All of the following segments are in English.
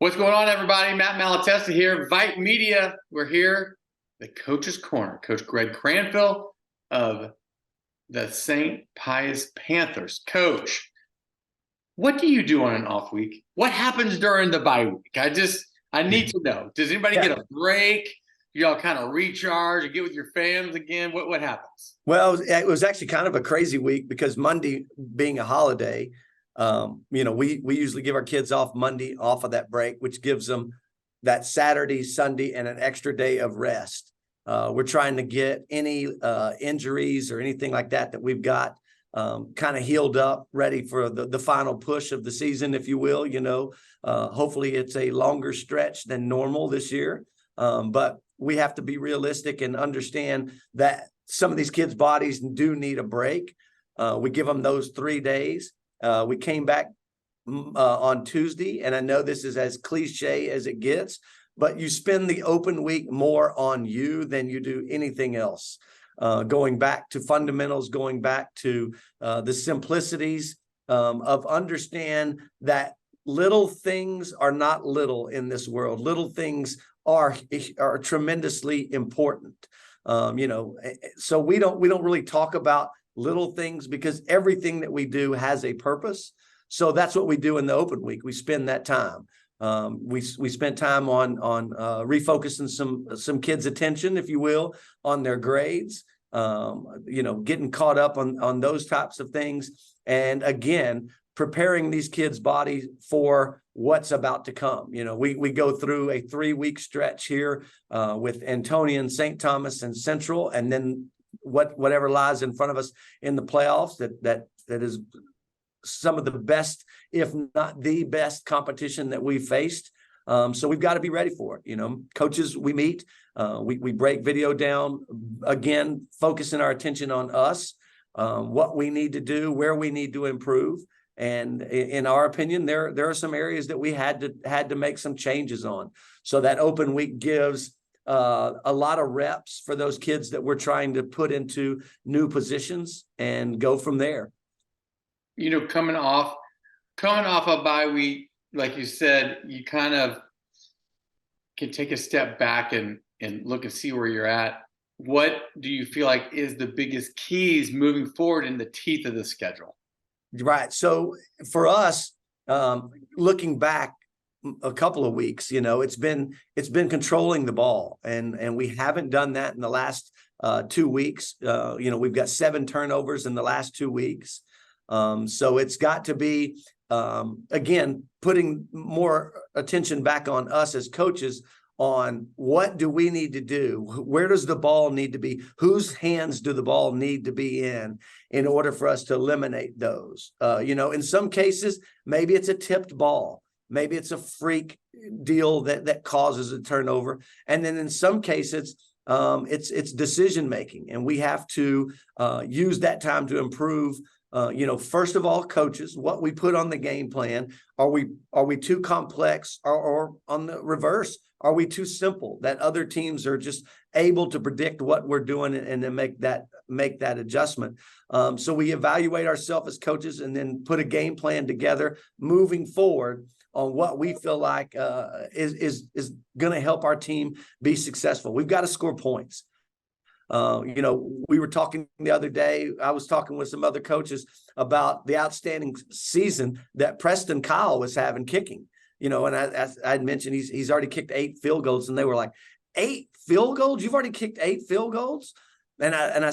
What's going on, everybody? Matt Malatesta here, VYPE Media. We're here, the Coach's Corner. Coach Greg Cranfill of the St. Pius Panthers. Coach, what do you do on an off week? What happens during the bye week? I need to know. Does anybody get a break? Y'all kind of recharge and get with your fans again? What happens? Well, it was actually kind of a crazy week because Monday being a holiday, we usually give our kids off Monday off of that break, which gives them that Saturday, Sunday, and an extra day of rest. We're trying to get any injuries or anything like that we've got kind of healed up, ready for the final push of the season, if you will. Hopefully it's a longer stretch than normal this year, but we have to be realistic and understand that some of these kids' bodies do need a break. We give them those 3 days. We came back on Tuesday, and I know this is as cliche as it gets, but you spend the open week more on you than you do anything else. Going back to fundamentals, going back to the simplicities of understand that little things are not little in this world. Little things are tremendously important. So we don't really talk about little things because everything that we do has a purpose. So that's what we do in the open week. We spend that time. We spent time on refocusing some kids' attention, if you will, on their grades, getting caught up on those types of things. And again, preparing these kids' bodies for what's about to come. We go through a 3-week stretch here with Antonian, St. Thomas, and Central, and then whatever lies in front of us in the playoffs. That is some of the best, if not the best, competition that we've faced. So we've got to be ready for it. Coaches, we meet, we break video down, again, focusing our attention on us, what we need to do, where we need to improve. And in our opinion, there are some areas that we had to make some changes on. So that open week gives a lot of reps for those kids that we're trying to put into new positions and go from there. Coming off a bye week, like you said, you kind of can take a step back and look and see where you're at. What do you feel like is the biggest keys moving forward in the teeth of the schedule? Right. So for us, looking back a couple of weeks, it's been controlling the ball, and we haven't done that in the last 2 weeks. We've got 7 turnovers in the last 2 weeks. So it's got to be, again, putting more attention back on us as coaches on what do we need to do? Where does the ball need to be? Whose hands do the ball need to be in order for us to eliminate those? In some cases, maybe it's a tipped ball. Maybe it's a freak deal that causes a turnover. And then in some cases, it's decision making, and we have to use that time to improve. First of all, coaches, what we put on the game plan. Are we too complex, or on the reverse? Are we too simple that other teams are just able to predict what we're doing and then make that adjustment? So we evaluate ourselves as coaches and then put a game plan together moving forward on what we feel like is going to help our team be successful. We've got to score points. We were talking the other day, I was talking with some other coaches about the outstanding season that Preston Kyle was having kicking, and I'd mentioned he's already kicked 8 field goals, and they were like, 8 field goals? You've already kicked 8 field goals? And I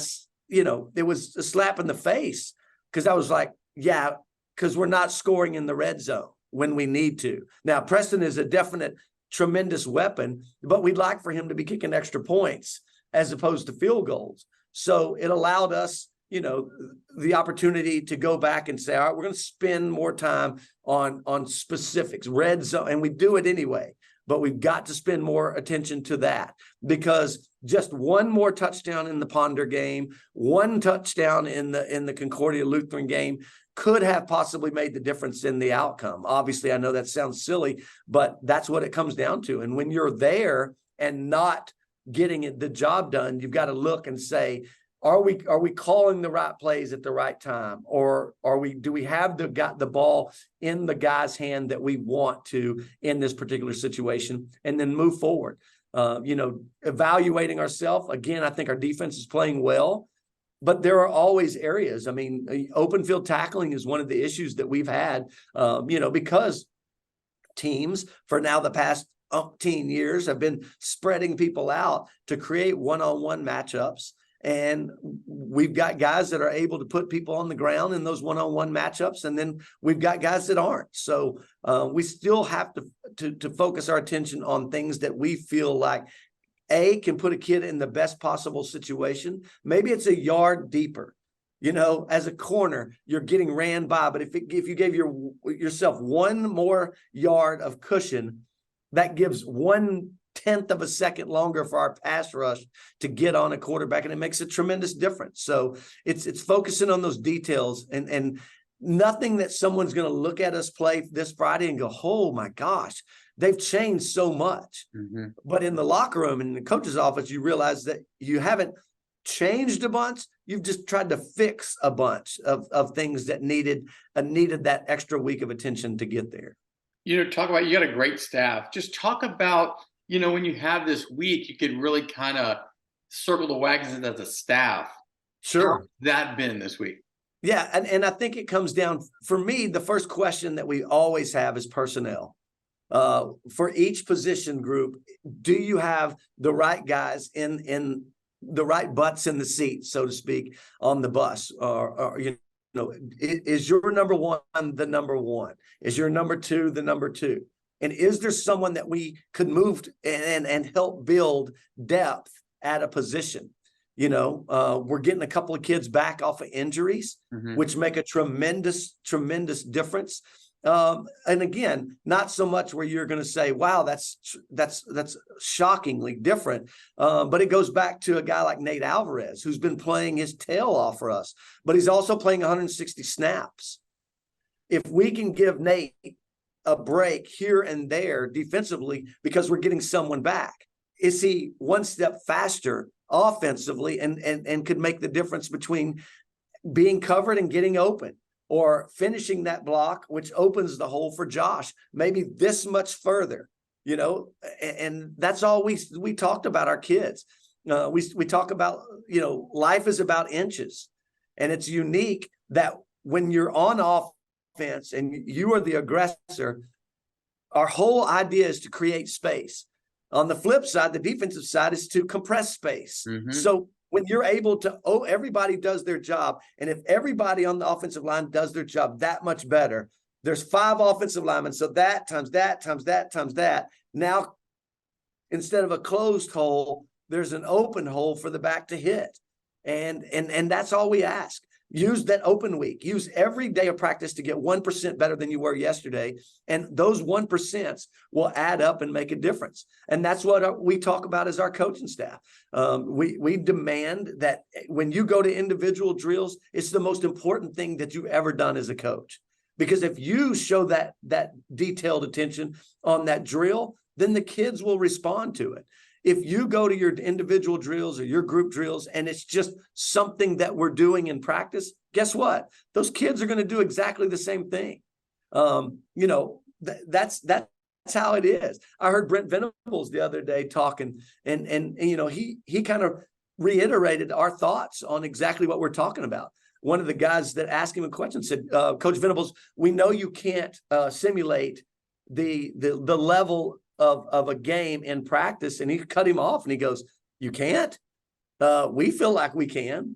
it was a slap in the face, because I was like, yeah, because we're not scoring in the red zone when we need to. Now, Preston is a definite tremendous weapon, but we'd like for him to be kicking extra points as opposed to field goals. So it allowed us, the opportunity to go back and say, all right, we're going to spend more time on specifics, red zone, and we do it anyway, but we've got to spend more attention to that, because just one more touchdown in the Ponder game, one touchdown in the Concordia Lutheran game could have possibly made the difference in the outcome. Obviously, I know that sounds silly, but that's what it comes down to. And when you're there and not getting the job done, you've got to look and say, are we calling the right plays at the right time, or do we have the ball in the guy's hand that we want to in this particular situation, and then move forward? Evaluating ourselves again. I think our defense is playing well, but there are always areas. I mean, open field tackling is one of the issues that we've had. Because teams for now the past umpteen years have been spreading people out to create one-on-one matchups. And we've got guys that are able to put people on the ground in those one-on-one matchups, and then we've got guys that aren't. So we still have to focus our attention on things that we feel like can put a kid in the best possible situation. Maybe it's a yard deeper. As a corner, you're getting ran by, but if you gave yourself one more yard of cushion, that gives 1/10 of a second longer for our pass rush to get on a quarterback, and it makes a tremendous difference. So it's focusing on those details, and nothing that someone's going to look at us play this Friday and go, oh my gosh, they've changed so much. Mm-hmm. But in the locker room, in the coach's office, you realize that you haven't changed a bunch. You've just tried to fix a bunch of things that needed that extra week of attention to get there. Talk about, you got a great staff. Just talk about, when you have this week, you could really kind of circle the wagons as a staff. Sure. How's that been this week? Yeah. And I think it comes down, for me, the first question that we always have is personnel. For each position group, do you have the right guys in the right butts in the seat, so to speak, on the bus? Or is your number one the number one? Is your number two the number two? And is there someone that we could move and help build depth at a position? We're getting a couple of kids back off of injuries, mm-hmm. which make a tremendous, tremendous difference. And again, not so much where you're going to say, wow, that's shockingly different. But it goes back to a guy like Nate Alvarez, who's been playing his tail off for us, but he's also playing 160 snaps. If we can give Nate a break here and there defensively because we're getting someone back, is he one step faster offensively and could make the difference between being covered and getting open, or finishing that block, which opens the hole for Josh, maybe this much further, and that's all we talked about our kids. We talk about, life is about inches, and it's unique that when you're on offense and you are the aggressor, our whole idea is to create space. On the flip side, the defensive side is to compress space. Mm-hmm. So when you're able to, everybody does their job. And if everybody on the offensive line does their job that much better, there's 5 offensive linemen. So that times that times that times that. Now, instead of a closed hole, there's an open hole for the back to hit. And that's all we ask. Use that open week. Use every day of practice to get 1% better than you were yesterday. And those 1% will add up and make a difference. And that's what we talk about as our coaching staff. We demand that when you go to individual drills, it's the most important thing that you've ever done as a coach. Because if you show that detailed attention on that drill, then the kids will respond to it. If you go to your individual drills or your group drills and it's just something that we're doing in practice, guess what? Those kids are going to do exactly the same thing. That's how it is. I heard Brent Venables the other day talking, and he kind of reiterated our thoughts on exactly what we're talking about. One of the guys that asked him a question said, Coach Venables, we know you can't simulate the level of a game in practice. And he cut him off and he goes, you can't? We feel like we can,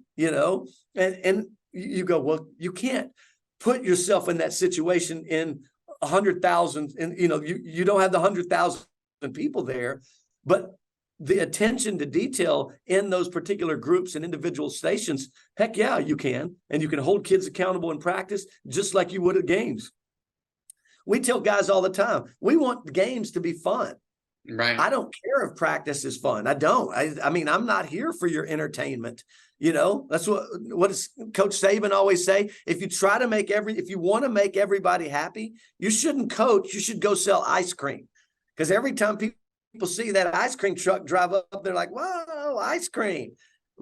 and you go, well, you can't put yourself in that situation in 100,000, and you don't have the 100,000 people there, but the attention to detail in those particular groups and individual stations, heck yeah, you can. And you can hold kids accountable in practice just like you would at games. We tell guys all the time, we want the games to be fun. Right. I don't care if practice is fun. I don't. I mean, I'm not here for your entertainment. That's what does Coach Saban always say? If you want to make everybody happy, you shouldn't coach. You should go sell ice cream. Because every time people see that ice cream truck drive up, they're like, whoa, ice cream.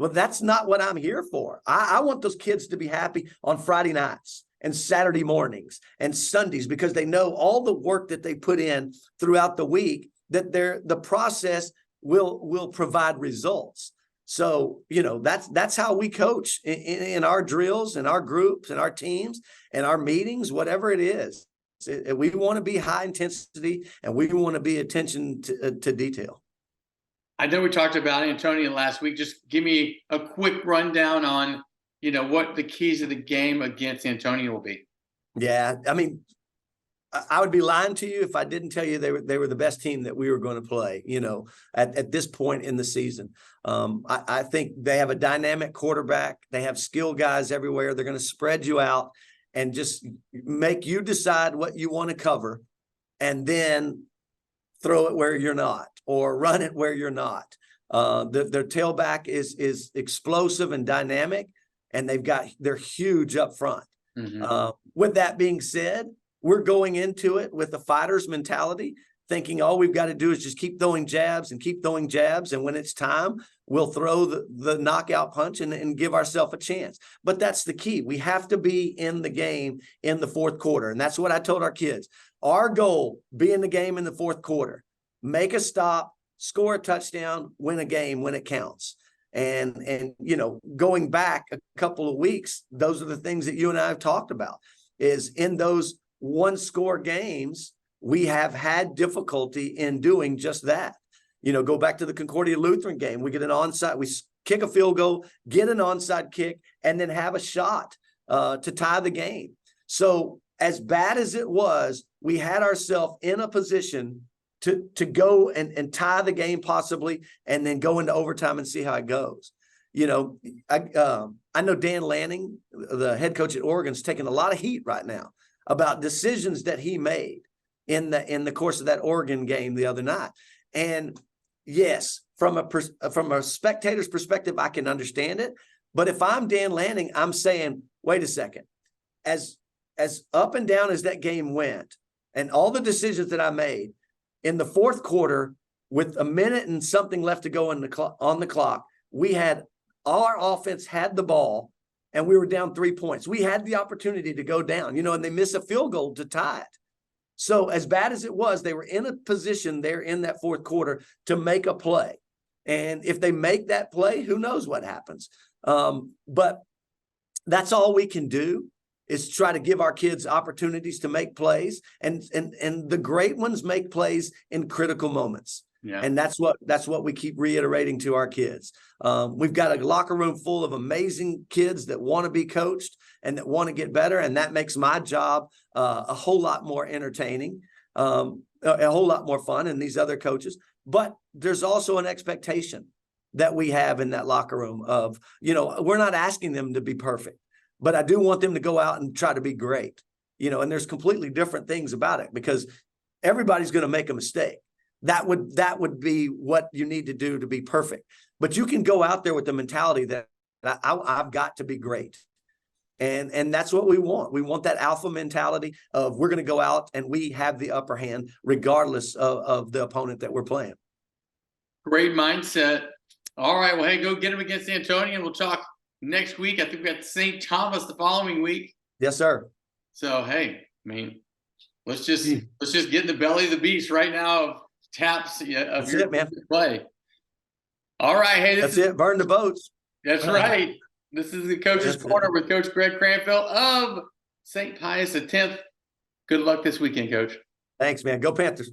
Well, that's not what I'm here for. I want those kids to be happy on Friday nights and Saturday mornings and Sundays, because they know all the work that they put in throughout the week, that the process will provide results. So, that's how we coach in our drills and our groups and our teams and our meetings, whatever it is. We want to be high intensity, and we want to be attention to detail. I know we talked about Antonio last week. Just give me a quick rundown on, what the keys of the game against Antonio will be. Yeah, I mean, I would be lying to you if I didn't tell you they were the best team that we were going to play, at this point in the season. I think they have a dynamic quarterback. They have skill guys everywhere. They're going to spread you out and just make you decide what you want to cover, and then throw it where you're not, or run it where you're not. Their tailback is explosive and dynamic, and they're huge up front. Mm-hmm. With that being said, we're going into it with a fighter's mentality, thinking all we've got to do is just keep throwing jabs and keep throwing jabs. And when it's time, we'll throw the knockout punch and give ourselves a chance. But that's the key. We have to be in the game in the fourth quarter. And that's what I told our kids. Our goal, be in the game in the fourth quarter, make a stop, score a touchdown, win a game when it counts. And going back a couple of weeks, those are the things that you and I have talked about, is in those one-score games, we have had difficulty in doing just that. Go back to the Concordia Lutheran game. We get an onside, we kick a field goal, get an onside kick, and then have a shot to tie the game. So as bad as it was, we had ourselves in a position to go and tie the game possibly, and then go into overtime and see how it goes. I know Dan Lanning, the head coach at Oregon, is taking a lot of heat right now about decisions that he made in the course of that Oregon game the other night. And yes, from a spectator's perspective, I can understand it. But if I'm Dan Lanning, I'm saying, wait a second, as up and down as that game went, and all the decisions that I made in the fourth quarter, with a minute and something left to go on the clock, our offense had the ball, and we were down 3 points. We had the opportunity to go down, and they missed a field goal to tie it. So as bad as it was, they were in a position there in that fourth quarter to make a play. And if they make that play, who knows what happens? But that's all we can do, is try to give our kids opportunities to make plays. And the great ones make plays in critical moments. Yeah. And that's what we keep reiterating to our kids. We've got a locker room full of amazing kids that want to be coached and that want to get better. And that makes my job a whole lot more entertaining, a whole lot more fun, and these other coaches. But there's also an expectation that we have in that locker room of, we're not asking them to be perfect, but I do want them to go out and try to be great, and there's completely different things about it, because everybody's going to make a mistake. That would be what you need to do to be perfect. But you can go out there with the mentality that I've got to be great. And that's what we want. We want that alpha mentality of, we're going to go out and we have the upper hand regardless of the opponent that we're playing. Great mindset. All right. Well, hey, go get them against Antonio. We'll talk next week. I think we got St. Thomas the following week. Yes, sir. So, hey, let's just get in the belly of the beast right now. Taps of That's your it, man. Play. All right. Hey, that's it. Burn the boats. That's right. This is the Coach's Corner with Coach Greg Cranfill of St. Pius X. Good luck this weekend, Coach. Thanks, man. Go Panthers.